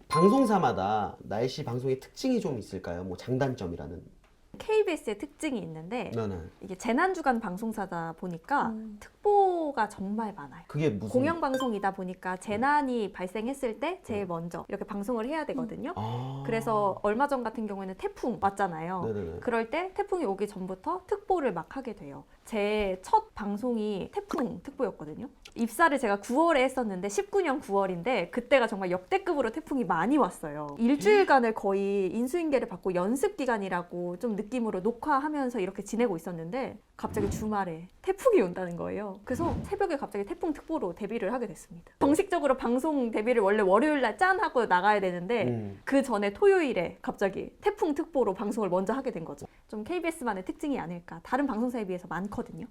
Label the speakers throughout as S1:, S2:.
S1: 방송사마다 날씨 방송의 특징이 좀 있을까요? 뭐 장단점이라는.
S2: KBS의 특징이 있는데
S1: 네네.
S2: 이게 재난주간 방송사다 보니까 특보가 정말 많아요.
S1: 그게 무슨
S2: 공영방송이다 보니까 재난이 발생했을 때 제일 먼저 이렇게 방송을 해야 되거든요. 그래서 얼마 전 같은 경우에는 태풍 왔잖아요.
S1: 네네네.
S2: 그럴 때 태풍이 오기 전부터 특보를 막 하게 돼요. 제 첫 방송이 태풍 특보였거든요. 입사를 제가 9월에 했었는데 19년 9월인데 그때가 정말 역대급으로 태풍이 많이 왔어요. 일주일간을 거의 인수인계를 받고 연습 기간이라고 좀 느낌으로 녹화하면서 이렇게 지내고 있었는데 갑자기 주말에 태풍이 온다는 거예요. 그래서 새벽에 갑자기 태풍 특보로 데뷔를 하게 됐습니다. 정식적으로 방송 데뷔를 원래 월요일날 짠 하고 나가야 되는데 그 전에 토요일에 갑자기 태풍 특보로 방송을 먼저 하게 된 거죠. 좀 KBS만의 특징이 아닐까. 다른 방송사에 비해서 많거든요.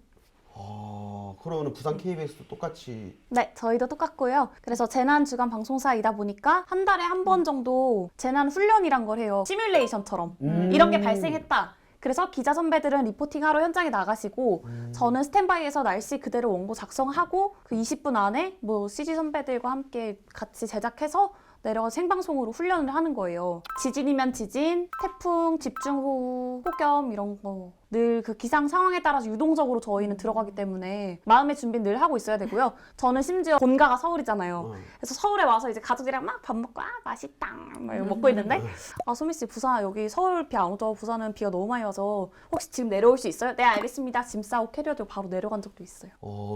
S1: 그러면 부산 KBS도 똑같이.
S3: 네, 저희도 똑같고요. 그래서 재난주간 방송사이다 보니까 한 달에 한 번 정도 재난 훈련이란 걸 해요. 시뮬레이션처럼. 이런 게 발생했다. 그래서 기자 선배들은 리포팅하러 현장에 나가시고 저는 스탠바이에서 날씨 그대로 원고 작성하고 그 20분 안에 뭐 CG 선배들과 함께 같이 제작해서 내려가서 생방송으로 훈련을 하는 거예요. 지진이면 지진, 태풍, 집중호우, 폭염 이런 거 늘 그 기상 상황에 따라서 유동적으로 저희는 들어가기 때문에 마음의 준비는 늘 하고 있어야 되고요. 저는 심지어 본가가 서울이잖아요. 그래서 서울에 와서 이제 가족들이랑 막 밥 먹고 맛있다 막 이러고 먹고 있는데 소미 씨 부산 여기 서울 비 안 오죠? 부산은 비가 너무 많이 와서 혹시 지금 내려올 수 있어요? 네 알겠습니다. 짐 싸고 캐리어 들고 바로 내려간 적도 있어요.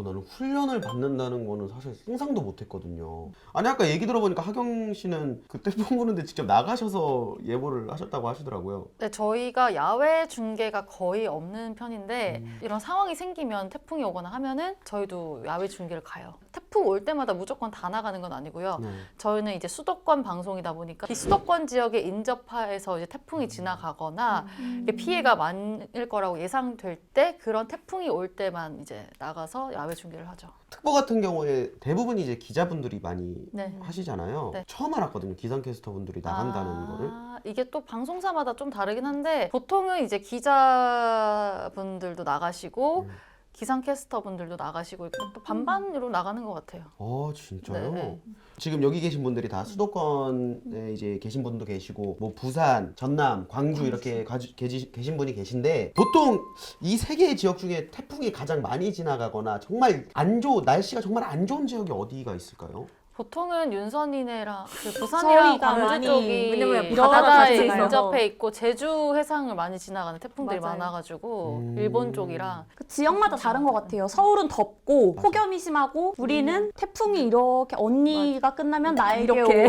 S1: 나는 훈련을 받는다는 거는 사실 상상도 못 했거든요. 아니 아까 얘기 들어보니까 하경 씨는 그 태풍 부는데 직접 나가셔서 예보를 하셨다고 하시더라고요.
S4: 네, 저희가 야외 중계가 거의 없는 편인데 이런 상황이 생기면 태풍이 오거나 하면은 저희도 야외 중계를 가요. 태풍 올 때마다 무조건 다 나가는 건 아니고요. 저희는 이제 수도권 방송이다 보니까 이 수도권 지역에 인접하에서 이제 태풍이 지나가거나 피해가 많을 거라고 예상될 때 그런 태풍이 올 때만 이제 나가서 야외 중계를 하죠.
S1: 특보 같은 경우에 대부분 이제 기자분들이 많이
S4: 네.
S1: 하시잖아요.
S4: 네.
S1: 처음 알았거든요. 기상캐스터분들이 나간다는 거를.
S4: 이게 또 방송사마다 좀 다르긴 한데 보통은 이제 기자분들도 나가시고 기상캐스터분들도 나가시고 있고 또 반반으로 나가는 것 같아요.
S1: 진짜요?
S4: 네.
S1: 지금 여기 계신 분들이 다 수도권에 이제 계신 분도 계시고 뭐 부산, 전남, 광주 이렇게 계신 분이 계신데 보통 이 세 개의 지역 중에 태풍이 가장 많이 지나가거나 정말 날씨가 정말 안 좋은 지역이 어디가 있을까요?
S4: 보통은 윤선이네랑 그 부산이랑
S3: 서울이가
S4: 광주
S3: 많이
S4: 쪽이
S2: 왜냐면
S3: 바다가
S4: 바다에
S3: 같이 있어서.
S4: 인접해 있고 제주 해상을 많이 지나가는 태풍들이
S2: 맞아요.
S4: 많아가지고 일본 쪽이랑
S3: 그 지역마다 다른 것 같아요. 서울은 덥고 폭염이 심하고 우리는 태풍이 이렇게 언니가 끝나면 나에게
S2: 이렇게.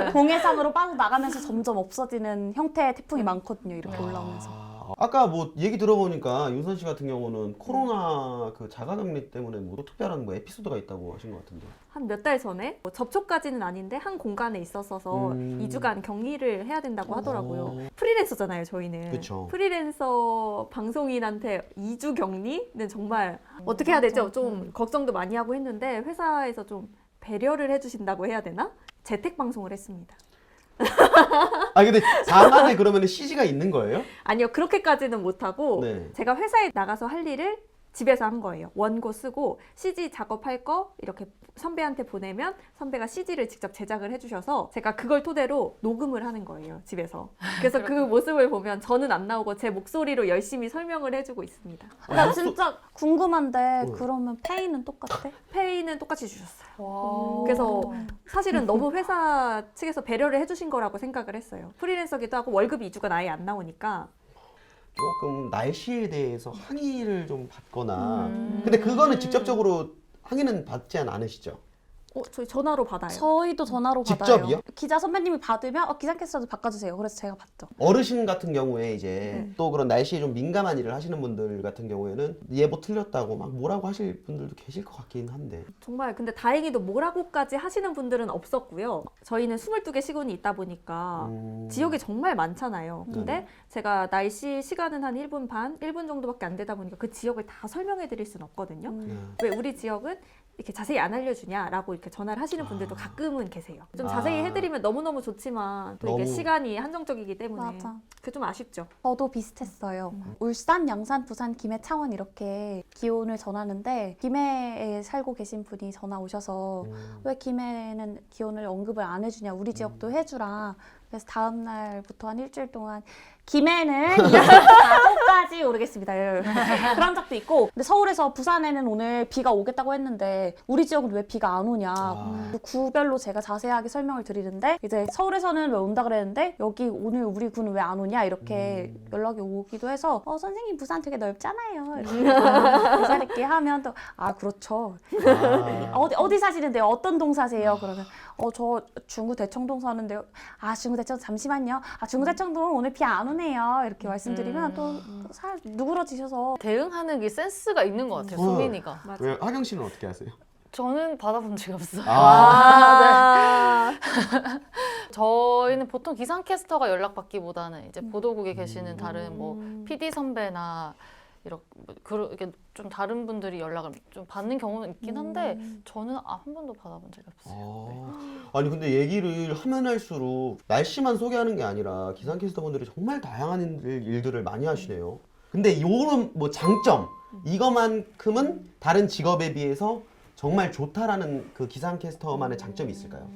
S3: 오고 동해상으로 빠져나가면서 점점 없어지는 형태의 태풍이 많거든요. 이렇게 올라오면서.
S1: 아까 뭐 얘기 들어보니까 윤선 씨 같은 경우는 코로나 그 자가격리 때문에 뭐 특별한 뭐 에피소드가 있다고 하신 것 같은데.
S2: 한 몇 달 전에 접촉까지는 아닌데 한 공간에 있어서 2주간 격리를 해야 된다고 하더라고요. 프리랜서잖아요, 저희는.
S1: 그쵸.
S2: 프리랜서 방송인한테 2주 격리는 정말 어떻게 해야 되죠? 좀 걱정도 많이 하고 했는데 회사에서 좀 배려를 해주신다고 해야 되나? 재택 방송을 했습니다.
S1: 근데 4만에 그러면 CG가 있는 거예요?
S2: 아니요, 그렇게까지는 못하고
S1: 네.
S2: 제가 회사에 나가서 할 일을 집에서 한 거예요. 원고 쓰고 CG 작업할 거 이렇게 선배한테 보내면 선배가 CG를 직접 제작을 해주셔서 제가 그걸 토대로 녹음을 하는 거예요, 집에서. 그래서 그 모습을 보면 저는 안 나오고 제 목소리로 열심히 설명을 해주고 있습니다.
S3: 나 진짜 궁금한데 그러면 페이는 똑같아?
S2: 페이는 똑같이 주셨어요.
S4: 와.
S2: 그래서 사실은 너무 회사 측에서 배려를 해주신 거라고 생각을 했어요. 프리랜서기도 하고 월급이 2주간 아예 안 나오니까.
S1: 조금 날씨에 대해서 항의를 좀 받거나 근데 그거는 직접적으로 항의는 받지 않으시죠?
S2: 저희 전화로 받아요.
S3: 저희도 전화로
S1: 직접이요?
S3: 받아요. 기자 선배님이 받으면 기상캐스터도 바꿔주세요. 그래서 제가 받죠.
S1: 어르신 같은 경우에 이제 또 그런 날씨에 좀 민감한 일을 하시는 분들 같은 경우에는 예보 틀렸다고 막 뭐라고 하실 분들도 계실 것 같긴 한데.
S2: 정말 근데 다행히도 뭐라고까지 하시는 분들은 없었고요. 저희는 22개 시군이 있다 보니까 지역이 정말 많잖아요. 근데 제가 날씨 시간은 한 1분 반, 1분 정도밖에 안 되다 보니까 그 지역을 다 설명해 드릴 수는 없거든요. 왜 우리 지역은 이렇게 자세히 안 알려주냐라고 이렇게 전화를 하시는 분들도 가끔은 계세요. 좀
S1: 아.
S2: 자세히 해드리면 너무너무 좋지만 또 이게
S1: 너무-
S2: 시간이 한정적이기 때문에
S3: 맞아.
S2: 그게 좀 아쉽죠.
S3: 저도 비슷했어요. 울산, 양산, 부산, 김해, 창원 이렇게 기온을 전하는데 김해에 살고 계신 분이 전화 오셔서 왜 김해는 기온을 언급을 안 해주냐, 우리 지역도 해주라. 그래서 다음 날부터 한 일주일 동안 김해는 4도까지 오르겠습니다. 그런 적도 있고, 근데 서울에서 부산에는 오늘 비가 오겠다고 했는데 우리 지역은 왜 비가 안 오냐. 그 구별로 제가 자세하게 설명을 드리는데 이제 서울에서는 왜 온다 그랬는데 여기 오늘 우리 구는 왜 안 오냐 이렇게 연락이 오기도 해서 선생님 부산 되게 넓잖아요. 이렇게 부산 있게 하면 또 그렇죠. 어디 사시는데요? 어떤 동 사세요? 그러면 저 중구 대청동 사는데요. 중구 대청 잠시만요. 중구 대청동 오늘 비 안 오네요. 이렇게 말씀드리면 또 누그러지셔서
S4: 대응하는 게 센스가 있는 것 같아요. 소민이가.
S2: 맞아.
S1: 왜 하경 씨는 어떻게 하세요?
S4: 저는 받아본 적이 없어요.
S2: 아,
S4: 저희는 보통 기상캐스터가 연락받기보다는 이제 보도국에 계시는 다른 뭐 PD 선배나 이렇게 좀 다른 분들이 연락을 좀 받는 경우는 있긴 한데 저는 한 번도 받아본 적이 없어요.
S1: 아니 근데 얘기를 하면 할수록 날씨만 소개하는 게 아니라 기상캐스터분들이 정말 다양한 일들을 많이 하시네요. 근데 요런 뭐 장점 이거만큼은 다른 직업에 비해서 정말 좋다라는 그 기상캐스터만의 장점이 있을까요?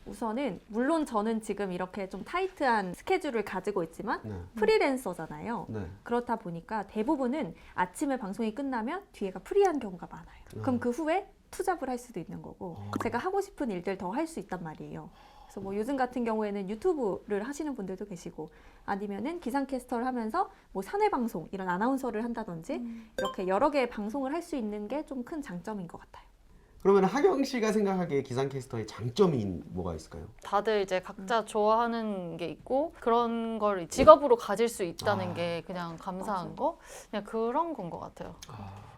S2: 우선은 물론 저는 지금 이렇게 좀 타이트한 스케줄을 가지고 있지만
S1: 네.
S2: 프리랜서잖아요.
S1: 네.
S2: 그렇다 보니까 대부분은 아침에 방송이 끝나면 뒤에가 프리한 경우가 많아요. 그럼 그 후에 투잡을 할 수도 있는 거고 제가 하고 싶은 일들 더 할 수 있단 말이에요. 그래서 뭐 요즘 같은 경우에는 유튜브를 하시는 분들도 계시고 아니면은 기상캐스터를 하면서 뭐 사내 방송 이런 아나운서를 한다든지 이렇게 여러 개의 방송을 할 수 있는 게 좀 큰 장점인 것 같아요.
S1: 그러면 하경 씨가 생각하기에 기상캐스터의 장점이 뭐가 있을까요?
S4: 다들 이제 각자 좋아하는 게 있고 그런 걸 직업으로 가질 수 있다는 게 그냥 감사한 거? 그냥 그런 건 것 같아요.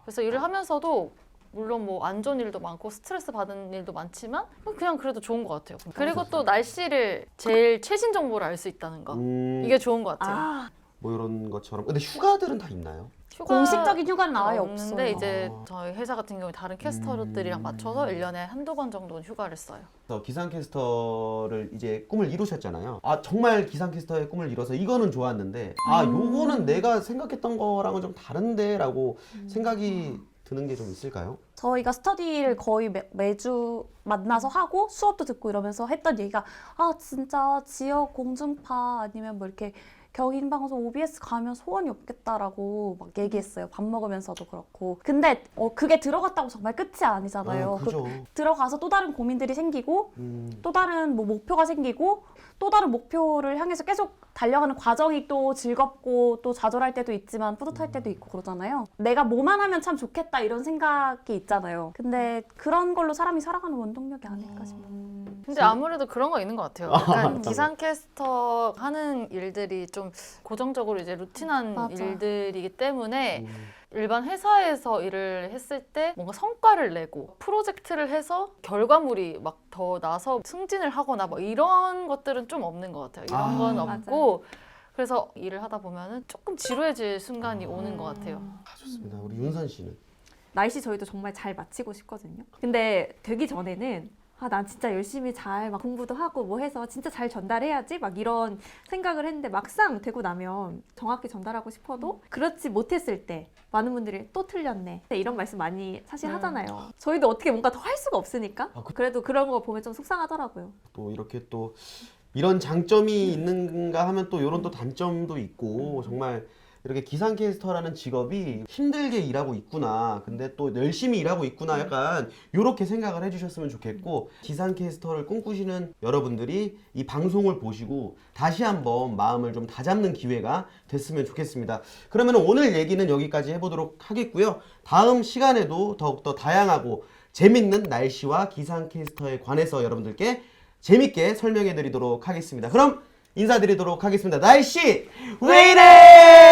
S4: 그래서 일을 하면서도 물론 뭐 안 좋은 일도 많고 스트레스 받은 일도 많지만 그냥 그래도 좋은 것 같아요. 그리고 또 날씨를 제일 최신 정보를 알 수 있다는 거. 이게 좋은 것 같아요.
S1: 뭐 이런 것처럼. 근데 휴가들은 다 있나요?
S3: 공식적인 휴가는 아예
S4: 없는데
S3: 없어요.
S4: 이제 저희 회사 같은 경우에 다른 캐스터들이랑 맞춰서 1년에 한두 번 정도는 휴가를 써요.
S1: 그래서 기상캐스터를 이제 꿈을 이루셨잖아요. 정말 기상캐스터의 꿈을 이뤄서 이거는 좋았는데 요거는 내가 생각했던 거랑은 좀 다른데 라고 생각이 드는 게 좀 있을까요?
S3: 저희가 스터디를 거의 매주 만나서 하고 수업도 듣고 이러면서 했던 얘기가 진짜 지역 공중파 아니면 뭐 이렇게 경인방송 OBS 가면 소원이 없겠다라고 막 얘기했어요. 밥 먹으면서도 그렇고. 근데 그게 들어갔다고 정말 끝이 아니잖아요.
S1: 그죠.
S3: 들어가서 또 다른 고민들이 생기고 또 다른 뭐 목표가 생기고 또 다른 목표를 향해서 계속 달려가는 과정이 또 즐겁고 또 좌절할 때도 있지만 뿌듯할 때도 있고 그러잖아요. 내가 뭐만 하면 참 좋겠다 이런 생각이 있잖아요. 근데 그런 걸로 사람이 살아가는 원동력이 아닐까 싶어요.
S4: 근데 아무래도 그런 거 있는 것 같아요. 약간 기상캐스터 하는 일들이 좀 고정적으로 이제 루틴한
S3: 맞아.
S4: 일들이기 때문에 일반 회사에서 일을 했을 때 뭔가 성과를 내고 프로젝트를 해서 결과물이 막 더 나서 승진을 하거나 뭐 이런 것들은 좀 없는 것 같아요. 이런 건 없고 그래서 일을 하다 보면은 조금 지루해질 순간이 오는 것 같아요.
S1: 좋습니다. 우리 윤선 씨는?
S2: 날씨 저희도 정말 잘 마치고 싶거든요. 근데 되기 전에는 난 진짜 열심히 잘 막 공부도 하고 뭐 해서 진짜 잘 전달해야지 막 이런 생각을 했는데 막상 되고 나면 정확히 전달하고 싶어도 그렇지 못했을 때 많은 분들이 또 틀렸네 이런 말씀 많이 사실 하잖아요. 저희도 어떻게 뭔가 더 할 수가 없으니까 그래도 그런 거 보면 좀 속상하더라고요.
S1: 또 이렇게 또 이런 장점이 있는가 하면 또 이런 또 단점도 있고 정말 이렇게 기상캐스터라는 직업이 힘들게 일하고 있구나 근데 또 열심히 일하고 있구나 약간 이렇게 생각을 해주셨으면 좋겠고 기상캐스터를 꿈꾸시는 여러분들이 이 방송을 보시고 다시 한번 마음을 좀 다잡는 기회가 됐으면 좋겠습니다. 그러면 오늘 얘기는 여기까지 해보도록 하겠고요. 다음 시간에도 더욱더 다양하고 재밌는 날씨와 기상캐스터에 관해서 여러분들께 재밌게 설명해 드리도록 하겠습니다. 그럼 인사드리도록 하겠습니다. 날씨 왜 이래!